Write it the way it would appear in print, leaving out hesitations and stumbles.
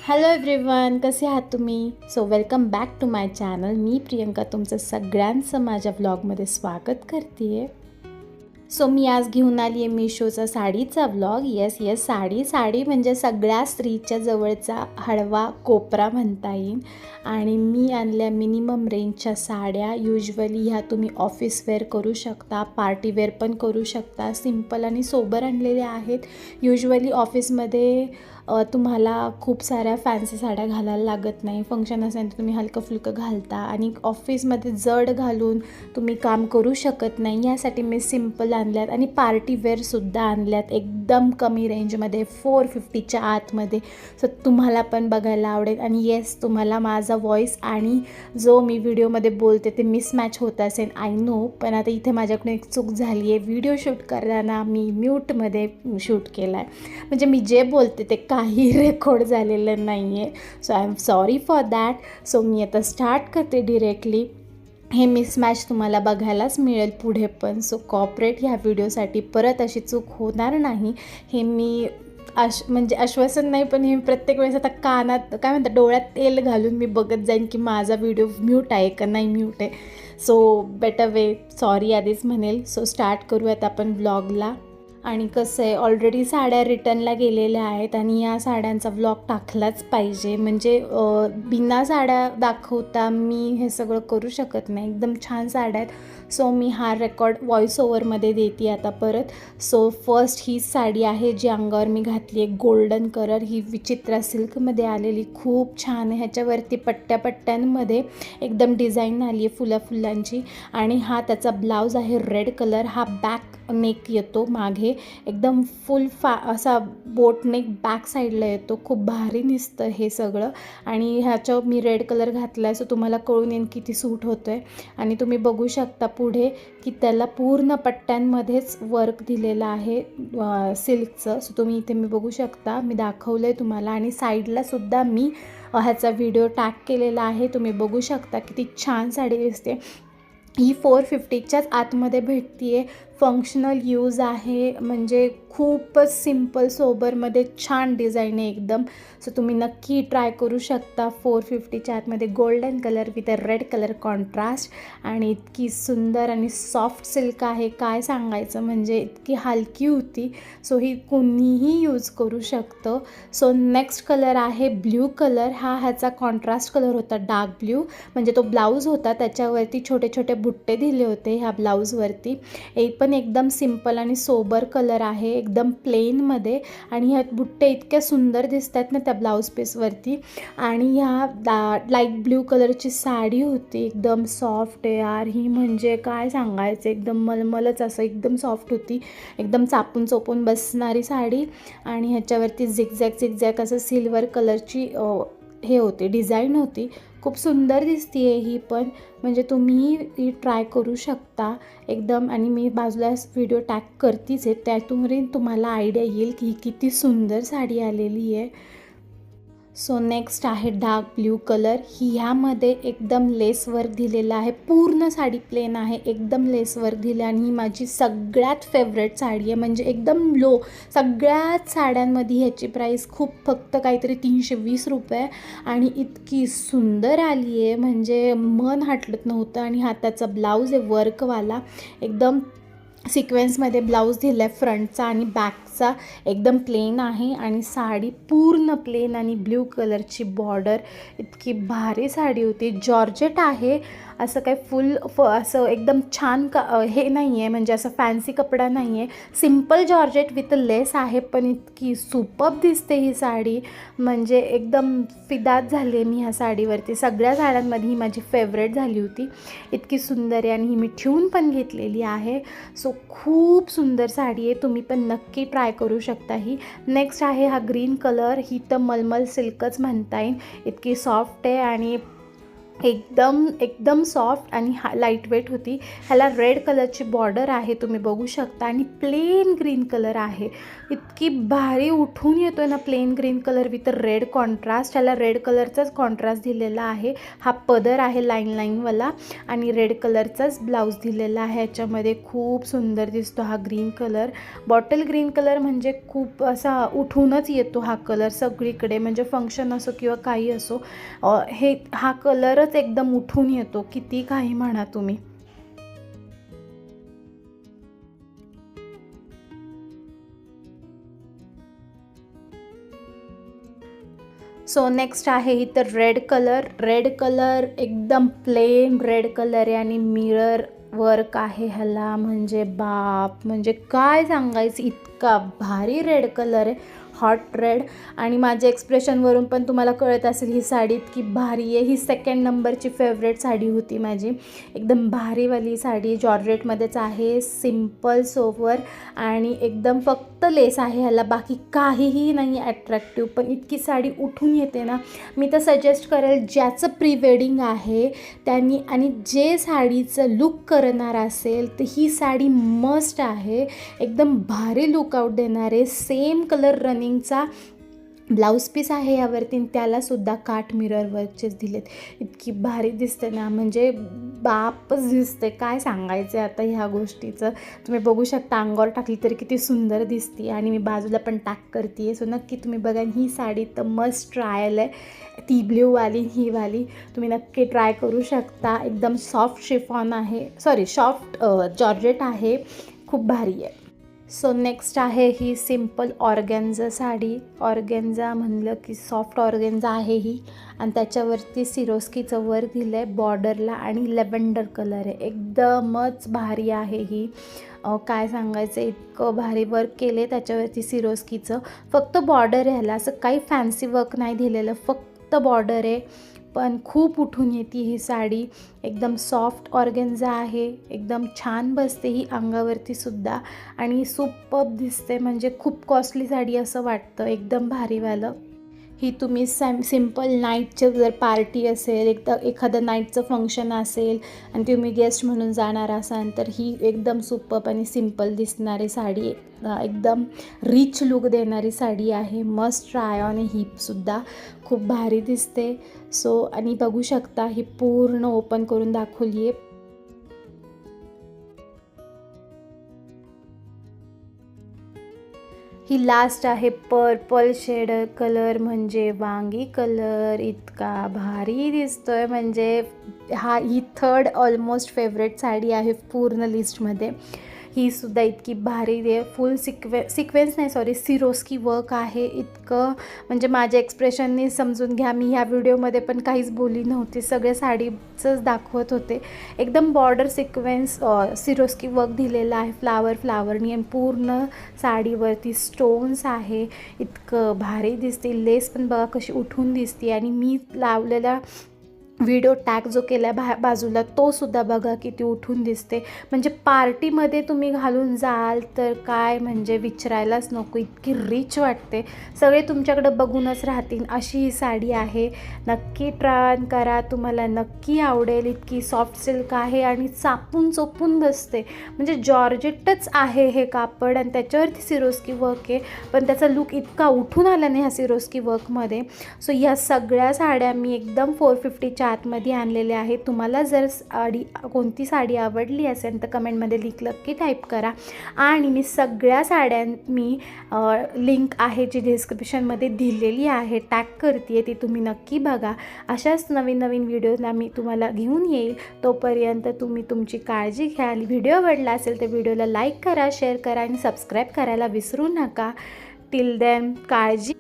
Hello everyone, कसे आहात तुम्ही? So welcome back to my channel. मी प्रियंका तुमचं सगळ्यांचं माझ्या व्लॉगमध्ये स्वागत करते आहे. सो मी आज घेऊन आली आहे मिशोचा साडीचा व्लॉग. येस साडी म्हणजे सगळ्या स्त्रीच्या जवळचा हळवा कोपरा म्हणता येईल. आणि मी आणल्या मिनिमम रेंजच्या साड्या. युजली ह्या तुम्ही ऑफिस वेअर करू शकता, पार्टी वेअर पण करू शकता. सिम्पल आणि सोबर आणलेल्या आहेत. युजली ऑफिसमध्ये तुम्हाला खूप साऱ्या फॅन्सी साड्या घालायला लागत नाही. फंक्शन असेल तर तुम्ही हलकं फुलकं घालता आणि ऑफिसमध्ये जड घालून तुम्ही काम करू शकत नाही. यासाठी मी सिम्पल आणल्यात आणि पार्टी वेअरसुद्धा आणल्यात एकदम कमी रेंजमध्ये 450च्या आतमध्ये. सो तुम्हाला पण बघायला आवडेल. आणि येस, तुम्हाला माझा व्हॉईस आणि जो मी व्हिडिओमध्ये बोलते ते मिसमॅच होत असेल, आय नो. पण आता इथे माझ्याकडून एक चूक झाली आहे. व्हिडिओ शूट करताना मी म्यूटमध्ये शूट केला आहे, म्हणजे मी जे बोलते ते काही रेकॉर्ड झालेलं नाही आहे. So I am sorry for that. So मी आता स्टार्ट करते डिरेक्टली. हे मिसमॅच तुम्हाला बघायलाच मिळेल पुढे पण. सो कॉपरेट ह्या व्हिडिओसाठी परत अशी चूक होणार नाही, हे मी म्हणजे आश्वासन नाही, पण हे प्रत्येक वेळेस आता कानात काय म्हणतात, डोळ्यात तेल घालून मी बघत जाईन की माझा व्हिडिओ म्यूट आहे का नाही म्यूट आहे. सो बेटर वे सॉरी आधीच म्हणेल. सो स्टार्ट करूयात आपण व्लॉगला. आणि कसं आहे, ऑलरेडी साड्या रिटर्नला गेलेल्या आहेत आणि या साड्यांचा व्लॉग टाकलाच पाहिजे. म्हणजे बिना साड्या दाखवता मी हे सगळं करू शकत नाही. एकदम छान साड्या आहेत. सो मी हा रेकॉर्ड व्हॉइस ओव्हरमध्ये देते आता परत. सो फर्स्ट ही साडी आहे जी अंगावर मी घातली आहे, गोल्डन कलर. ही विचित्रा सिल्कमध्ये आलेली, खूप छान आहे. ह्याच्यावरती पट्ट्यांमध्ये एकदम डिझाईन आली आहे फुलांची. आणि हा त्याचा ब्लाऊज आहे रेड कलर. हा बॅक नेक येतो मागे, एकदम फुल असा बोट नेक बॅक साईडला येतो. खूप भारी दिसतं हे सगळं. आणि ह्याच्यावर मी रेड कलर घातला आहे, सो तुम्हाला कळून येईल किती सूट होतो आहे. आणि तुम्ही बघू शकता पुढे की त्याला पूर्ण पट्ट्यांमध्येच वर्क दिलेलं आहे सिल्कचं. सो तुम्ही इथे मी बघू शकता, मी दाखवलं आहे तुम्हाला. आणि साईडला सुद्धा मी ह्याचा व्हिडिओ टॅग केलेला आहे. तुम्ही बघू शकता किती छान साडी दिसते. ही 450च्याच आतमध्ये भेटते आहे. फंक्शनल यूज आहे, म्हणजे खूपच सिम्पल सोबरमध्ये छान डिझाईन आहे एकदम. सो तुम्ही नक्की ट्राय करू शकता. 450च्या आतमध्ये golden colour with a red colour contrast. आणि इतकी सुंदर आणि सॉफ्ट सिल्क आहे, काय सांगायचं, म्हणजे इतकी हलकी होती. सो ही कोणीही यूज करू शकतं. सो नेक्स्ट कलर आहे ब्ल्यू कलर. ह्याचा कॉन्ट्रास्ट कलर होता, डार्क ब्ल्यू. म्हणजे तो ब्लाऊज होता, त्याच्यावरती छोटे छोटे बुट्टे दिले होते ह्या ब्लाऊजवरती. पण एकदम सिम्पल आणि सोबर कलर आहे, एकदम प्लेनमध्ये. आणि ह्या बुट्टे इतक्या सुंदर दिसत आहेत ना त्या ब्लाऊज पीसवरती. आणि ह्या लाईट ब्ल्यू कलरची साडी होती, एकदम सॉफ्ट आहे यार ही, म्हणजे काय सांगायचं, एकदम मलमलच असं एकदम सॉफ्ट होती. एकदम चापून चोपून बसणारी साडी. आणि ह्याच्यावरती झिगझॅग असं सिल्वर कलरची हे होते, डिझाईन होती. खूप सुंदर दिसते आहे ही पण, म्हणजे तुम्ही ही ट्राय करू शकता एकदम. आणि मी बाजूला व्हिडिओ टॅग करतीच आहे, त्यातून तुम्हाला आयडिया येईल की ही किती सुंदर साडी आलेली आहे. सो नेक्स्ट आहे डार्क ब्ल्यू कलर. ह्यामध्ये एकदम लेस वर्क दिलेला आहे. पूर्ण साडी प्लेन आहे, एकदम लेस वर्क दिले. आणि ही माझी सगळ्यात फेवरेट साडी आहे, म्हणजे एकदम लो. सगळ्यात साड्यांमध्ये ह्याची प्राईस फक्त काहीतरी 320 रुपये. आणि इतकी सुंदर आली आहे, म्हणजे मन हटलत नव्हतं. आणि हाताचा ब्लाऊज आहे वर्कवाला, एकदम सिक्वेन्समध्ये ब्लाऊज दिला आहे फ्रंटचा आणि बॅकचा. एकदम प्लेन आहे आणि साडी पूर्ण प्लेन आणि ब्ल्यू कलरची बॉर्डर. इतकी भारी साडी होती. जॉर्जेट आहे, असं काही असं एकदम छान हे नाही आहे, म्हणजे असं फॅन्सी कपडा नाही आहे. सिम्पल जॉर्जेट विथ लेस आहे, पण इतकी सुपर्ब दिसते ही साडी, म्हणजे एकदम फिदाच झाली आहे मी ह्या साडीवरती. सगळ्या साड्यांमध्ये ही माझी फेवरेट झाली होती. इतकी सुंदर आहे आणि ही मी ठेवून पण घेतलेली आहे. सो खूप सुंदर साडी आहे, तुम्ही पण नक्की ट्राय करू शकता ही. नेक्स्ट आहे हा ग्रीन कलर. ही तर मलमल सिल्कच म्हणता येईल, इतकी सॉफ्ट आहे. आणि एकदम एकदम सॉफ्ट आणि लाईट वेट होती. ह्याला रेड कलरची बॉर्डर आहे, तुम्ही बघू शकता, आणि प्लेन ग्रीन कलर आहे. इतकी भारी उठून येतो आहे ना plain green colour with red contrast. ह्याला रेड कलरचाच कॉन्ट्रास्ट दिलेला आहे. हा पदर आहे लाईन लाईनवाला आणि रेड कलरचाच ब्लाऊज दिलेला आहे. ह्याच्यामध्ये खूप सुंदर दिसतो हा green colour. Bottle green colour म्हणजे खूप असा उठूनच येतो हा कलर सगळीकडे, म्हणजे फंक्शन असो किंवा काही असो, हा कलरच एकदम उठून येतो, किती काही म्हणा तुम्ही. सो नेक्स्ट आहे ही तर रेड कलर एकदम प्लेन रेड कलर आहे आणि मिरर वर्क आहे ह्याला. म्हणजे बाप, म्हणजे काय सांगायचं, इतका भारी रेड कलर आहे, हॉट रेड. आणि माझ्या एक्सप्रेशनवरून पण तुम्हाला कळत असेल ही साडी इतकी भारी आहे. ही 2nd नंबरची फेवरेट साडी होती माझी. एकदम भारीवाली साडी, जॉर्जेटमध्येच आहे, सिम्पल सोवर आणि एकदम फक्त लेस आहे ह्याला, बाकी काहीही नाही अट्रॅक्टिव्ह. पण इतकी साडी उठून येते ना, मी तर सजेस्ट करेल ज्याचं प्री वेडिंग आहे त्यांनी, आणि जे साडीचं लुक करणार असेल तर ही साडी मस्ट आहे. एकदम भारी लुकआउट देणार आहे. सेम कलर रनिंगचा ब्लाऊज पीस आहे यावरती, त्यालासुद्धा काठ मिरर वर्कचेच दिलेत. इतकी भारी दिसते ना, म्हणजे बापच दिसते, काय सांगायचं आहे आता ह्या गोष्टीचं. तुम्ही बघू शकता, अंगावर टाकली तरी किती सुंदर दिसते आणि मी बाजूला पण टाक करते आहे. सो नक्की तुम्ही बघा, ही साडी तर मस्ट ट्रायल आहे. ती ब्ल्यूवाली, ही वाली तुम्ही नक्की ट्राय करू शकता. एकदम सॉफ्ट शिफॉन आहे, सॉफ्ट जॉर्जेट आहे, खूप भारी आहे. सो नेक्स्ट आहे ही सिम्पल ऑर्गेन्झा साडी. ऑर्गेन्झा म्हणलं की सॉफ्ट ऑर्गेन्झा आहे ही, आणि त्याच्यावरती सिरोस्कीचं वर्क दिलं आहे बॉर्डरला आणि लेव्हेंडर कलर आहे. एकदमच भारी आहे ही, काय सांगायचं, इतकं भारी वर्क केलं आहे त्याच्यावरती सिरोस्कीचं. फक्त बॉर्डर आहे ह्याला, असं काही फॅन्सी वर्क नाही दिलेलं, फक्त बॉर्डर आहे. पण खूप उठून येते ही साडी. एकदम सॉफ्ट ऑर्गेन्झा आहे, एकदम छान बसते ही अंगावरती सुद्धा आणि सुपर्ब दिसते. म्हणजे खूप कॉस्टली साडी असं वाटतं, एकदम भारीवालं. ही तुम्ही सिम्पल नाईटचं जर पार्टी असेल, एखादं नाईटचं फंक्शन असेल आणि तुम्ही गेस्ट म्हणून जाणार असाल तर ही एकदम सुपर्ब आणि सिम्पल दिसणारी साडी, एकदम रिच लुक देणारी साडी आहे. Must try on. हीपसुद्धा खूप भारी दिसते. सो आणि बघू शकता, ही पूर्ण ओपन करून दाखवली आहे. ही लास्ट आहे पर्पल शेड कलर, म्हणजे वांगी कलर. इतका भारी दिसतोय, म्हणजे ही 3rd ऑलमोस्ट फेवरेट साडी आहे पूर्ण लिस्टमध्ये. ही सुद्धा इतकी भारी आहे. फुल सिक्वेन्स नाही, सिरोस्की वर्क आहे. इतकं म्हणजे माझ्या एक्सप्रेशननी समजून घ्या, मी ह्या व्हिडिओमध्ये पण काहीच बोलली नव्हती, सगळ्या साडीचंच दाखवत होते. एकदम बॉर्डर सिक्वेन्स सिरोस्की वर्क दिलेला आहे फ्लावरनी, आणि पूर्ण साडीवरती स्टोन्स आहे. इतकं भारी दिसते. लेस पण बघा कशी उठून दिसते, आणि मी लावलेला व्हिडिओ टॅग जो केला आहे बाजूला, तो सुद्धा बघा किती उठून दिसते. म्हणजे पार्टीमध्ये तुम्ही घालून जाल तर काय म्हणजे विचारायलाच नको, इतकी रिच वाटते. सगळे तुमच्याकडं बघूनच राहतील अशी ही साडी आहे. नक्की ट्राय करा, तुम्हाला नक्की आवडेल. इतकी सॉफ्ट सिल्क आहे आणि चापून चोपून बसते. म्हणजे जॉर्जेटच आहे हे कापड आणि त्याच्यावरती सिरोस्की वर्क आहे, पण त्याचा लुक इतका उठून आला नाही ह्या सिरोस्की वर्कमध्ये. सो ह्या सगळ्या साड्या मी एकदम 450च्या आतमध्ये आणलेले आहे. तुम्हाला जर कोणती साडी आवडली असेल तर कमेंटमध्ये नक्की टाईप करा. आणि मी सगळ्या साड्या लिंक आहे जी डिस्क्रिप्शनमध्ये दिलेली आहे, टॅग करते, ती तुम्ही नक्की बघा. अशाच नवीन व्हिडिओला मी तुम्हाला घेऊन येईल. तोपर्यंत तुम्ही तुमची काळजी घ्या. व्हिडिओ आवडला असेल तर व्हिडिओला लाईक करा, शेअर करा आणि सबस्क्राईब करायला विसरू नका. टिल देन, काळजी.